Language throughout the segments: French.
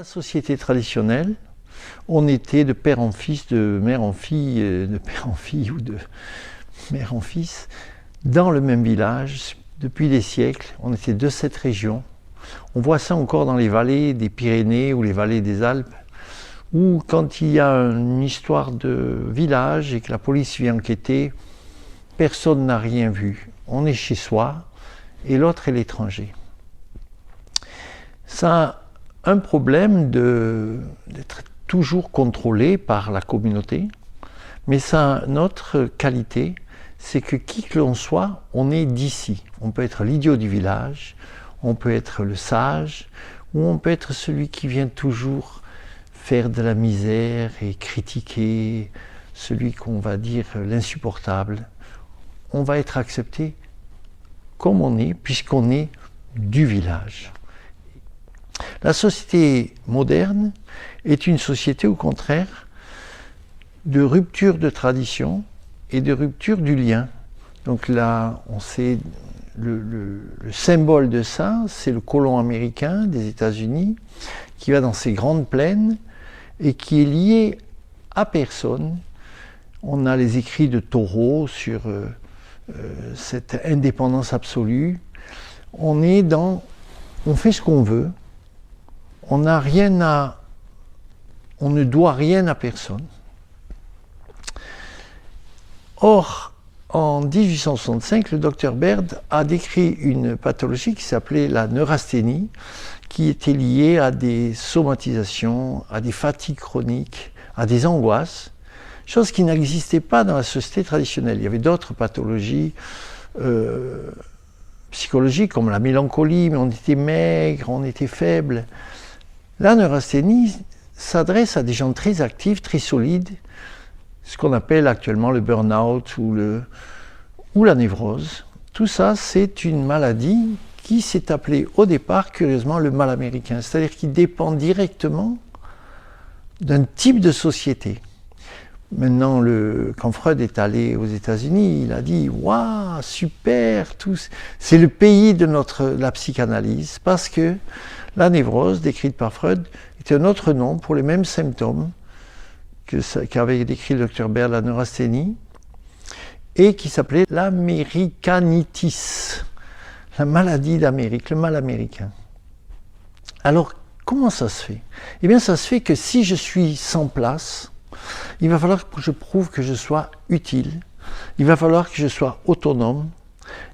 la société traditionnelle, on était de père en fils, de mère en fille, de père en fille ou de mère en fils, dans le même village, depuis des siècles. On était de cette région. On voit ça encore dans les vallées des Pyrénées ou les vallées des Alpes, où quand il y a une histoire de village et que la police vient enquêter, personne n'a rien vu. On est chez soi et l'autre est l'étranger. Ça a un problème d'être toujours contrôlé par la communauté, mais ça a une autre qualité, c'est que qui que l'on soit, on est d'ici. On peut être l'idiot du village, on peut être le sage, ou on peut être celui qui vient toujours faire de la misère et critiquer, celui qu'on va dire l'insupportable. On va être accepté comme on est, puisqu'on est du village. La société moderne est une société, au contraire, de rupture de tradition et de rupture du lien. Donc là, on sait, le symbole de ça, c'est le colon américain des États-Unis qui va dans ces grandes plaines et qui est lié à personne. On a les écrits de Thoreau sur cette indépendance absolue. On fait ce qu'on veut. On ne doit rien à personne. Or, en 1865, le docteur Baird a décrit une pathologie qui s'appelait la neurasthénie, qui était liée à des somatisations, à des fatigues chroniques, à des angoisses, chose qui n'existait pas dans la société traditionnelle. Il y avait d'autres pathologies psychologiques, comme la mélancolie, mais on était maigre, on était faible. La neurasthénie s'adresse à des gens très actifs, très solides, ce qu'on appelle actuellement le burn-out ou la névrose. Tout ça, c'est une maladie qui s'est appelée au départ, curieusement, le mal américain. C'est-à-dire qu'il dépend directement d'un type de société. Maintenant, quand Freud est allé aux États-Unis, il a dit « Waouh, super, c'est le pays de la psychanalyse » parce que la névrose, décrite par Freud, était un autre nom pour les mêmes symptômes qu'avait décrit le docteur Baird, la neurasthénie, et qui s'appelait l'américanitis, la maladie d'Amérique, le mal américain. Alors, comment ça se fait? Eh bien, ça se fait que si je suis sans place, il va falloir que je prouve que je sois utile, il va falloir que je sois autonome,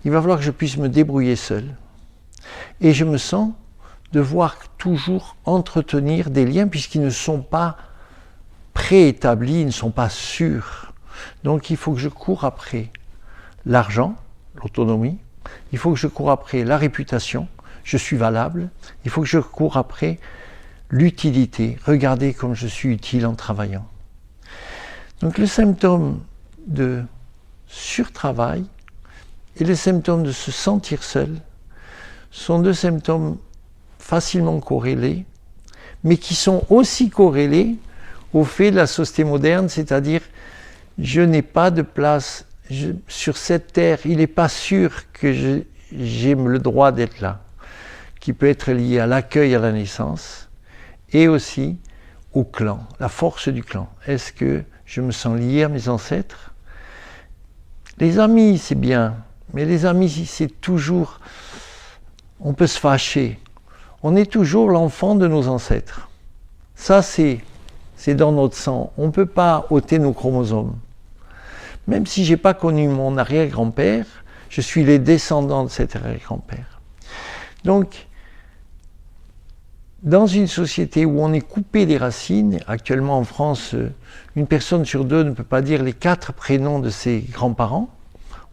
il va falloir que je puisse me débrouiller seul. Et je me sens devoir toujours entretenir des liens puisqu'ils ne sont pas préétablis, ils ne sont pas sûrs. Donc il faut que je cours après l'argent, l'autonomie, il faut que je cours après la réputation, je suis valable, il faut que je cours après l'utilité, regardez comme je suis utile en travaillant. Donc le symptôme de surtravail et le symptôme de se sentir seul sont deux symptômes facilement corrélés, mais qui sont aussi corrélés au fait de la société moderne, c'est-à-dire je n'ai pas de place sur cette terre, il n'est pas sûr que j'ai le droit d'être là, qui peut être lié à l'accueil à la naissance et aussi au clan, la force du clan. Est-ce que je me sens lié à mes ancêtres? Les amis, c'est bien, mais les amis, c'est toujours... On peut se fâcher. On est toujours l'enfant de nos ancêtres. Ça, c'est dans notre sang. On ne peut pas ôter nos chromosomes. Même si je n'ai pas connu mon arrière-grand-père, je suis les descendants de cet arrière-grand-père. Donc, dans une société où on est coupé des racines, actuellement en France, une personne sur deux ne peut pas dire les 4 prénoms de ses grands-parents.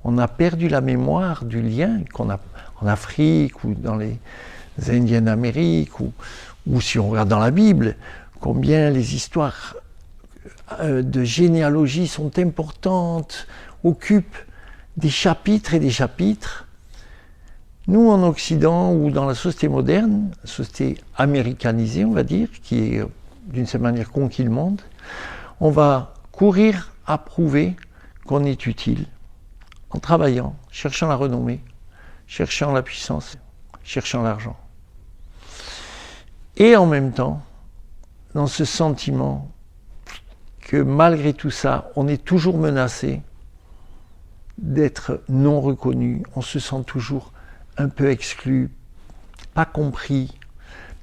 On a perdu la mémoire du lien qu'on a en Afrique ou dans les Indiens d'Amérique ou si on regarde dans la Bible, combien les histoires de généalogie sont importantes, occupent des chapitres et des chapitres. Nous, en Occident ou dans la société moderne, la société américanisée, on va dire, qui est d'une certaine manière conquis le monde, on va courir à prouver qu'on est utile en travaillant, cherchant la renommée, cherchant la puissance, cherchant l'argent. Et en même temps, dans ce sentiment que malgré tout ça, on est toujours menacé d'être non reconnu, on se sent toujours un peu exclu, pas compris,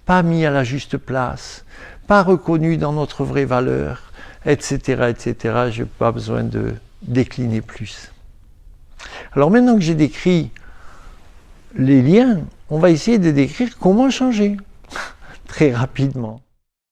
pas mis à la juste place, pas reconnu dans notre vraie valeur, etc., etc. Je n'ai pas besoin de décliner plus. Alors maintenant que j'ai décrit les liens, on va essayer de décrire comment changer très rapidement.